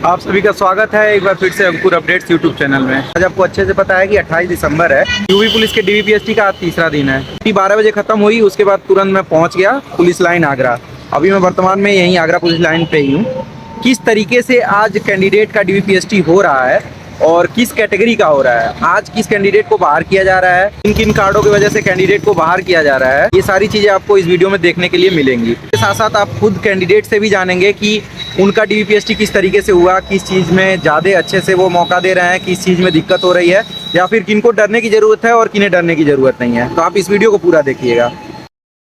आप सभी का स्वागत है एक बार फिर से अंकुर अपडेट्स यूट्यूब चैनल में। आज आपको अच्छे से पता है कि 28 दिसंबर है, यूपी पुलिस के डीवीपीएसटी का आज तीसरा दिन है। 12 बजे खत्म हुई, उसके बाद तुरंत मैं पहुंच गया पुलिस लाइन आगरा। अभी मैं वर्तमान में यहीं आगरा पुलिस लाइन पे ही हूँ। किस तरीके से आज कैंडिडेट का डीवीपीएसटी हो रहा है और किस कैटेगरी का हो रहा है, आज किस कैंडिडेट को बाहर किया जा रहा है, किन किन कार्डों की वजह से कैंडिडेट को बाहर किया जा रहा है, ये सारी चीज़ें आपको इस वीडियो में देखने के लिए मिलेंगी। इसके साथ साथ आप खुद कैंडिडेट से भी जानेंगे कि उनका डीवीपीएसटी किस तरीके से हुआ, किस चीज़ में ज़्यादा अच्छे से वो मौका दे रहे हैं, किस चीज़ में दिक्कत हो रही है, या फिर किनको डरने की ज़रूरत है और किन्हें डरने की ज़रूरत नहीं है। तो आप इस वीडियो को पूरा देखिएगा।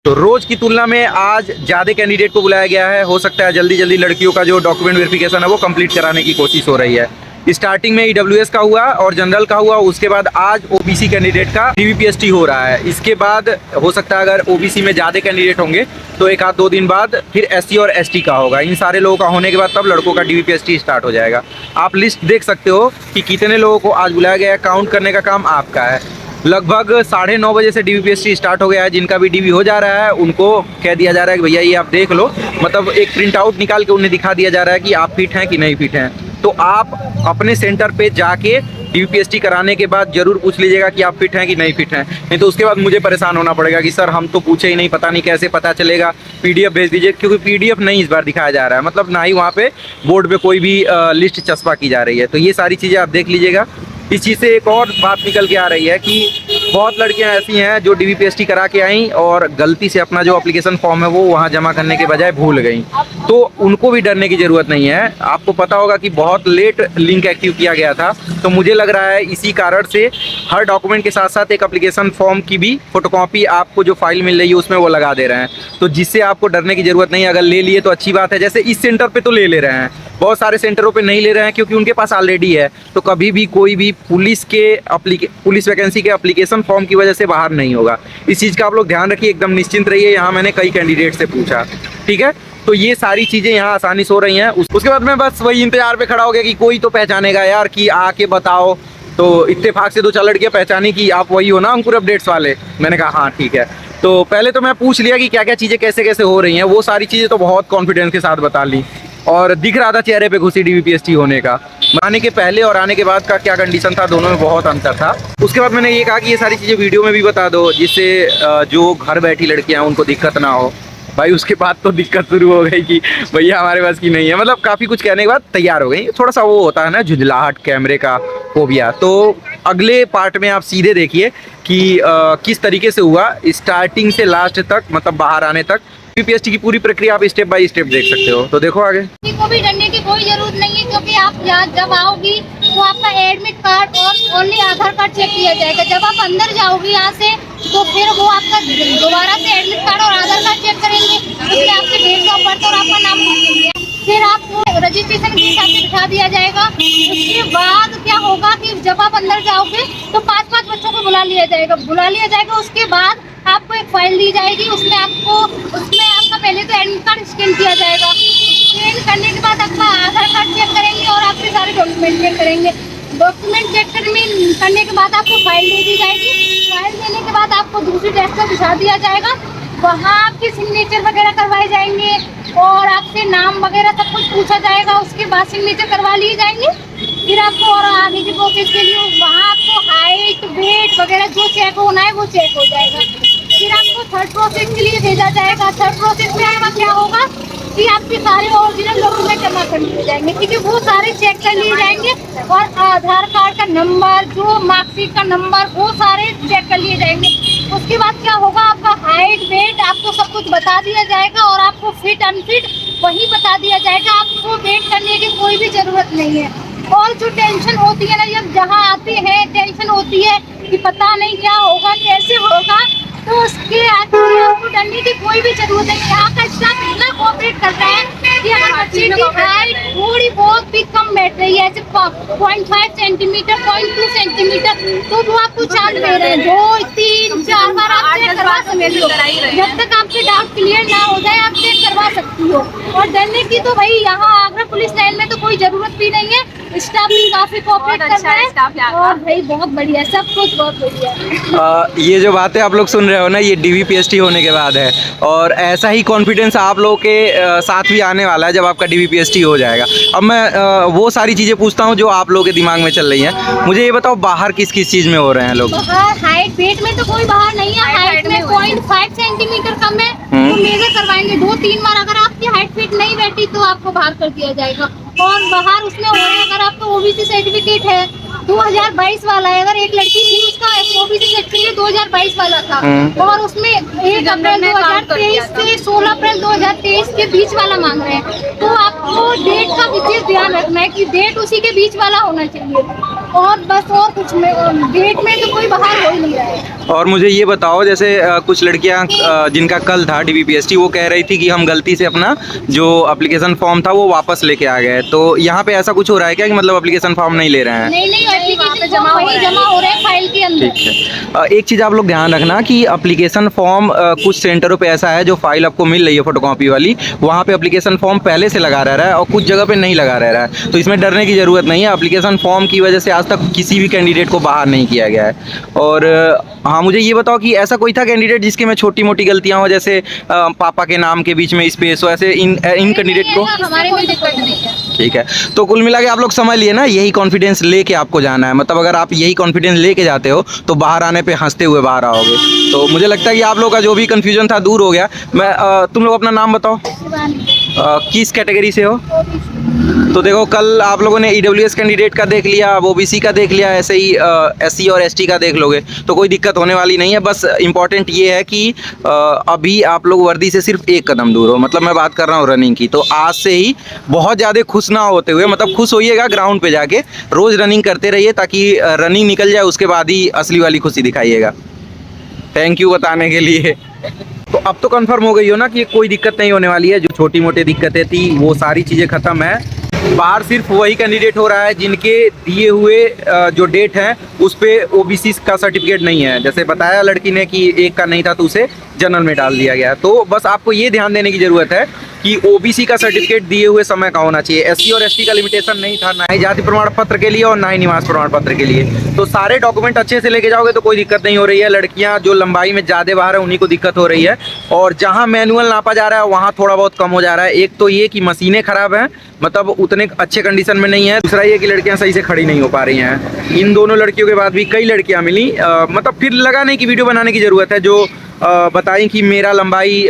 तो रोज की तुलना में आज ज़्यादा कैंडिडेट को बुलाया गया है। हो सकता है जल्दी जल्दी लड़कियों का जो डॉक्यूमेंट वेरिफिकेशन है वो कंप्लीट कराने की कोशिश हो रही है। स्टार्टिंग में ईडब्ल्यूएस का हुआ और जनरल का हुआ, उसके बाद आज ओबीसी कैंडिडेट का डीवीपीएसटी हो रहा है। इसके बाद हो सकता है अगर ओबीसी में ज़्यादा कैंडिडेट होंगे तो एक आध दो दिन बाद फिर एससी और एसटी का होगा। इन सारे लोगों का होने के बाद तब लड़कों का डीवीपीएसटी स्टार्ट हो जाएगा। आप लिस्ट देख सकते हो कि कितने लोगों को आज बुलाया गया है। काउंट करने का काम आपका है। लगभग 9:30 बजे से डीवीपीएसटी स्टार्ट हो गया है। जिनका भी डीवी हो जा रहा है उनको कह दिया जा रहा है कि भैया ये आप देख लो, मतलब एक प्रिंट आउट निकाल के उन्हें दिखा दिया जा रहा है कि आप फिट हैं कि नहीं फिट हैं। तो आप अपने सेंटर पे जाके डीवीपीएसटी कराने के बाद जरूर पूछ लीजिएगा कि आप फिट हैं कि नहीं फिट हैं। नहीं तो उसके बाद मुझे परेशान होना पड़ेगा कि सर हम तो पूछे ही नहीं, पता नहीं कैसे पता चलेगा, पीडीएफ भेज दीजिए। क्योंकि पीडीएफ नहीं इस बार दिखाया जा रहा है, मतलब ना ही वहाँ पे बोर्ड पे कोई भी लिस्ट चस्पा की जा रही है। तो ये सारी चीज़ें आप देख लीजिएगा। इस चीज़ से एक और बात निकल के आ रही है कि बहुत लड़कियां ऐसी हैं जो डीवीपीएसटी करा के आई और गलती से अपना जो एप्लीकेशन फॉर्म है वो वहां जमा करने के बजाय भूल गई। तो उनको भी डरने की ज़रूरत नहीं है। आपको पता होगा कि बहुत लेट लिंक एक्टिव किया गया था, तो मुझे लग रहा है इसी कारण से हर डॉक्यूमेंट के साथ साथ एक एप्लीकेशन फॉर्म की भी फोटोकॉपी आपको जो फाइल मिल रही है उसमें वो लगा दे रहे हैं। तो जिससे आपको डरने की ज़रूरत नहीं है। अगर ले लिए तो अच्छी बात है। जैसे इस सेंटर पर तो ले रहे हैं, बहुत सारे सेंटरों पे नहीं ले रहे हैं क्योंकि उनके पास ऑलरेडी है। तो कभी भी कोई भी पुलिस वैकेंसी के एप्लीकेशन फॉर्म की वजह से बाहर नहीं होगा। इस चीज़ का आप लोग ध्यान रखिए, एकदम निश्चिंत रहिए। यहाँ मैंने कई कैंडिडेट से पूछा, ठीक है। तो ये सारी चीज़ें यहाँ आसानी से हो रही हैं। उसके बाद मैं बस वही इंतजार पे खड़ा हो गया कि कोई तो पहचानेगा यार, कि आके बताओ। तो इत्तेफाक से दो चार लड़कियाँ पहचानी कि आप वही हो ना अंकुर अपडेट्स वाले। मैंने कहा हाँ ठीक है। तो पहले तो मैं पूछ लिया कि क्या क्या चीज़ें कैसे कैसे हो रही हैं। वो सारी चीज़ें तो बहुत कॉन्फिडेंस के साथ बता ली और दिख रहा था चेहरे पे खुशी डीवीपीएसटी होने का। आने के पहले और आने के बाद का क्या कंडीशन था, दोनों में बहुत अंतर था। उसके बाद मैंने ये कहा कि ये सारी चीज़ें वीडियो में भी बता दो, जिससे जो घर बैठी लड़कियां हैं उनको दिक्कत ना हो। भाई उसके बाद तो दिक्कत शुरू हो गई कि भैया हमारे पास की नहीं है। मतलब काफ़ी कुछ कहने के बाद तैयार हो गई। थोड़ा सा वो होता है ना झुंझलाहट, कैमरे का फोबिया। तो अगले पार्ट में आप सीधे देखिए कि किस तरीके से हुआ स्टार्टिंग से लास्ट तक, मतलब बाहर आने तक। डीवीपीएसटी की पूरी प्रक्रिया आप स्टेप बाय स्टेप देख सकते हो। तो देखो आगे। किसी को भी डरने की कोई जरूरत नहीं है, क्योंकि आप यहाँ जब आओगी तो आपका एडमिट कार्ड और ओनली आधार कार्ड चेक किया जाएगा। जब आप अंदर जाओगी यहाँ से तो फिर वो आपका दोबारा से एडमिट कार्ड और आधार कार्ड चेक करेंगे, उसमें आपके डेट ऑफ बर्थ और आपका नाम पूछेंगे। फिर आपको रजिस्ट्रेशन के हिसाब से बिठा दिया जाएगा। उसके बाद क्या होगा कि जब आप अंदर जाओगे तो 5-5 बच्चों को बुला लिया जाएगा। उसके बाद आपको एक फाइल दी जाएगी, उसमें आपका पहले तो एडमिट कार्ड स्कैन किया जाएगा। स्कैन करने के बाद आपका आधार कार्ड चेक करेंगे और आपके सारे डॉक्यूमेंट चेक करेंगे। डॉक्यूमेंट चेक करने के बाद आपको फाइल दे दी जाएगी। फाइल देने के बाद आपको दूसरी डेस्क पर बिठा दिया जाएगा। वहाँ आपके सिग्नेचर वगैरह करवाए जाएंगे और आपसे नाम वगैरह सब कुछ पूछा जाएगा। उसके बाद सिग्नेचर करवा लिए जाएंगे। फिर आपको और आगे की प्रोसेस के लिए वहाँ आपको हाइट, वेट वगैरह जो चेक होना है वो चेक हो जाएगा। फिर आपको थर्ड प्रोसेस के लिए भेजा जाएगा। थर्ड प्रोसेस में आपका क्या होगा कि आपके सारे ओरिजिनल डॉक्यूमेंट जमा कर लिए जाएंगे, क्योंकि वो सारे चेक कर लिए जाएंगे। और आधार कार्ड का नंबर, जो मार्कशीट का नंबर, वो सारे चेक कर लिए जाएंगे। उसके बाद क्या होगा, आपका हाइट, वेट आपको सब कुछ बता दिया जाएगा और आपको फिट अनफिट वही बता दिया जाएगा। आपको वेट करने की कोई भी जरूरत नहीं है। और जो टेंशन होती है ना, जब जहाँ आते हैं टेंशन होती है कि पता नहीं क्या होगा, कैसे होगा, तो उसके आपको डरने की कोई भी जरूरत नहीं है। यहाँ का स्टाफ इतना कोऑपरेट कर रहा है कि अगर बच्चे की हाइट थोड़ी बहुत भी कम बैठ रही है, जैसे 0.5 सेंटीमीटर, 0.2 सेंटीमीटर, तो वो आपको चार्ज दे रहे हैं। 2, 3, 4 बार आप चेक करवा सकती हो। जब तक आपके डाउट क्लियर ना हो जाए आप चेक करवा सकती हो। और डरने की तो भाई यहाँ आगरा पुलिस लाइन में तो कोई जरूरत भी नहीं है। स्टाफ भी काफी कोऑपरेट बहुत कर अच्छा रहा है स्टाफ यहाँ है का। और भाई बहुत बढ़िया, सब कुछ बहुत बढ़िया है। ये जो बातें आप लोग सुन रहे हो ना, ये डीवीपीएसटी होने के बाद है, और ऐसा ही कॉन्फिडेंस आप लोगों के साथ भी आने वाला है जब आपका डीवीपीएसटी हो जाएगा। अब मैं वो सारी चीज़ें पूछता हूँ जो आप लोगों के दिमाग में चल रही हैं। मुझे ये बताओ, बाहर किस किस चीज़ में हो रहे हैं लोग? बाहर हाइट वेट में तो कोई बाहर नहीं है, हाइट में में हुआ है। 0.5 सेंटीमीटर कम है तो मेजर करवाएंगे 2-3 बार। अगर आपकी हाइट फिट नहीं बैठी तो आपको बाहर कर दिया जाएगा। और बाहर उसमें हो रहा है, अगर आपका ओबीसी सर्टिफिकेट है 2022 वाला है, अगर एक लड़की थी उसका ओबीसी सर्टिफिकेट 2022 वाला था और उसमें 1 अप्रैल 2023 से 16 अप्रैल 2023 के बीच वाला मांग रहे हैं, तो आपको डेट का विशेष ध्यान रखना है कि डेट उसी के बीच वाला होना चाहिए। और बस और कुछ में डेट में तो कोई बाहर हो ही नहीं रहा है। और मुझे ये बताओ, जैसे कुछ लड़कियां जिनका कल था डीवीपीएसटी, वो कह रही थी कि हम गलती से अपना जो एप्लीकेशन फॉर्म था वो वापस लेके आ गए, तो यहाँ पे ऐसा कुछ हो रहा है क्या कि मतलब एप्लीकेशन फॉर्म नहीं ले रहे हैं? नहीं वहाँ पे एप्लीकेशन जमा फॉर्म हो वहीं रहा है। जमा हो रहे हैं फाइल के अंदर। ठीक है। एक चीज़ आप लोग ध्यान रखना कि एप्लीकेशन फॉर्म कुछ सेंटरों पे ऐसा है, जो फाइल आपको मिल रही है फोटोकॉपी वाली, वहाँ पे एप्लीकेशन फॉर्म पहले से लगा रह रहा है और कुछ जगह पे नहीं लगा रह रहा है, तो इसमें डरने की ज़रूरत नहीं है। एप्लीकेशन फॉर्म की वजह से आज तक किसी भी कैंडिडेट को बाहर नहीं किया गया है। और हाँ, मुझे ये बताओ कि ऐसा कोई था कैंडिडेट जिसके में छोटी मोटी गलतियाँ हो, जैसे पापा के नाम के बीच में स्पेस हो, ऐसे इन कैंडिडेट को? हमारे में दिक्कत नहीं है। ठीक है, तो कुल मिला के आप लोग समझ लिए ना, यही कॉन्फिडेंस लेके आपको जाना है। मतलब अगर आप यही कॉन्फिडेंस लेके जाते हो तो बाहर आने पे हंसते हुए बाहर आओगे। तो मुझे लगता है कि आप लोग का जो भी कन्फ्यूजन था दूर हो गया। मैं तुम लोग अपना नाम बताओ, किस कैटेगरी से हो? तो देखो, कल आप लोगों ने ईडब्ल्यूएस कैंडिडेट का देख लिया, अब ओबीसी का देख लिया, ऐसे ही एससी और एसटी का देख लोगे तो कोई दिक्कत होने वाली नहीं है। बस इम्पॉर्टेंट ये है कि अभी आप लोग वर्दी से सिर्फ एक कदम दूर हो। मतलब मैं बात कर रहा हूँ रनिंग की, तो आज से ही बहुत ज़्यादा खुश ना होते हुए, मतलब खुश होइएगा ग्राउंड पे जाके, रोज़ रनिंग करते रहिए ताकि रनिंग निकल जाए, उसके बाद ही असली वाली खुशी दिखाइएगा। थैंक यू बताने के लिए। तो अब तो कंफर्म हो गई हो ना कि कोई दिक्कत नहीं होने वाली है। जो छोटी मोटी दिक्कतें थी वो सारी चीज़ें ख़त्म है। बाहर सिर्फ वही कैंडिडेट हो रहा है जिनके दिए हुए जो डेट है उस पे ओबीसी का सर्टिफिकेट नहीं है। जैसे बताया लड़की ने कि एक का नहीं था तो उसे जनरल में डाल दिया गया। तो बस आपको ये ध्यान देने की ज़रूरत है कि ओबीसी का सर्टिफिकेट दिए हुए समय का होना चाहिए। एससी और एसटी का लिमिटेशन नहीं था, ना ही जाति प्रमाण पत्र के लिए और ना ही निवास प्रमाण पत्र के लिए। तो सारे डॉक्यूमेंट अच्छे से लेके जाओगे तो कोई दिक्कत नहीं हो रही है। लड़कियां जो लंबाई में ज़्यादा बाहर है उन्हीं को दिक्कत हो रही है, और जहां मैनुअल नापा जा रहा है वहां थोड़ा बहुत कम हो जा रहा है। एक तो ये कि मशीनें ख़राब हैं, मतलब उतने अच्छे कंडीशन में नहीं है। दूसरा ये कि लड़कियां सही से खड़ी नहीं हो पा रही हैं। इन दोनों लड़कियों के बाद भी कई लड़कियां मिली, मतलब फिर लगा नहीं कि वीडियो बनाने की ज़रूरत है। जो बताई कि मेरा लंबाई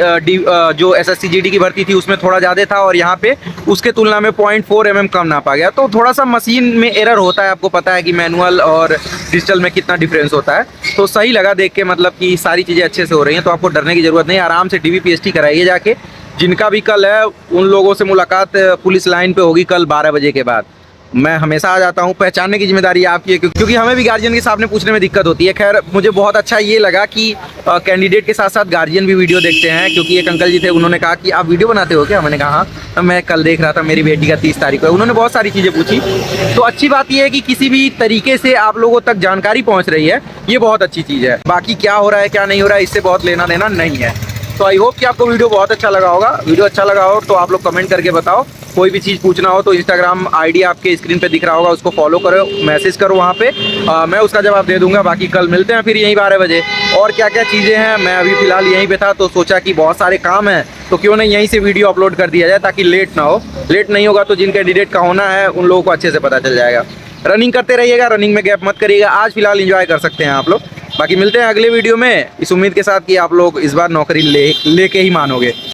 जो एसएससी जीडी की भर्ती थी उसमें थोड़ा ज़्यादा था और यहाँ पे उसके तुलना में 0.4 mm कम नापा गया। तो थोड़ा सा मशीन में एरर होता है, आपको पता है कि मैनुअल और डिजिटल में कितना डिफरेंस होता है। तो सही लगा देख के, मतलब कि सारी चीज़ें अच्छे से हो रही हैं, तो आपको डरने की ज़रूरत नहीं। आराम से डीवीपीएसटी कराइए जाके। जिनका भी कल है उन लोगों से मुलाकात पुलिस लाइन पे होगी कल 12 बजे के बाद। मैं हमेशा आ जाता हूँ, पहचानने की जिम्मेदारी आपकी है, क्योंकि हमें भी गार्जियन के सामने पूछने में दिक्कत होती है। खैर, मुझे बहुत अच्छा ये लगा कि कैंडिडेट के साथ साथ गार्जियन भी वीडियो देखते हैं, क्योंकि एक अंकल जी थे, उन्होंने कहा कि आप वीडियो बनाते हो क्या? मैंने कहा हाँ, तो मैं कल देख रहा था, मेरी बेटी का 30 तारीख को है। उन्होंने बहुत सारी चीज़ें पूछी। तो अच्छी बात यह है कि किसी भी तरीके से आप लोगों तक जानकारी पहुँच रही है, ये बहुत अच्छी चीज़ है। बाकी क्या हो रहा है क्या नहीं हो रहा है इससे बहुत लेना देना नहीं है। तो आई होप कि आपको वीडियो बहुत अच्छा लगा होगा। वीडियो अच्छा लगा हो तो आप लोग कमेंट करके बताओ। कोई भी चीज़ पूछना हो तो इंस्टाग्राम आईडी आपके स्क्रीन पे दिख रहा होगा, उसको फॉलो करो, मैसेज करो वहाँ पे, मैं उसका जवाब दे दूंगा। बाकी कल मिलते हैं फिर यहीं 12 बजे। और क्या क्या चीज़ें हैं, मैं अभी फ़िलहाल यहीं पे था तो सोचा कि बहुत सारे काम हैं तो क्यों नहीं यहीं से वीडियो अपलोड कर दिया जाए ताकि लेट ना हो। लेट नहीं होगा तो जिन कैंडिडेट का होना है उन लोगों को अच्छे से पता चल जाएगा। रनिंग करते रहिएगा, रनिंग में गैप मत करिएगा। आज फिलहाल इंजॉय कर सकते हैं आप लोग। बाकी मिलते हैं अगले वीडियो में, इस उम्मीद के साथ कि आप लोग इस बार नौकरी लेके ही मानोगे।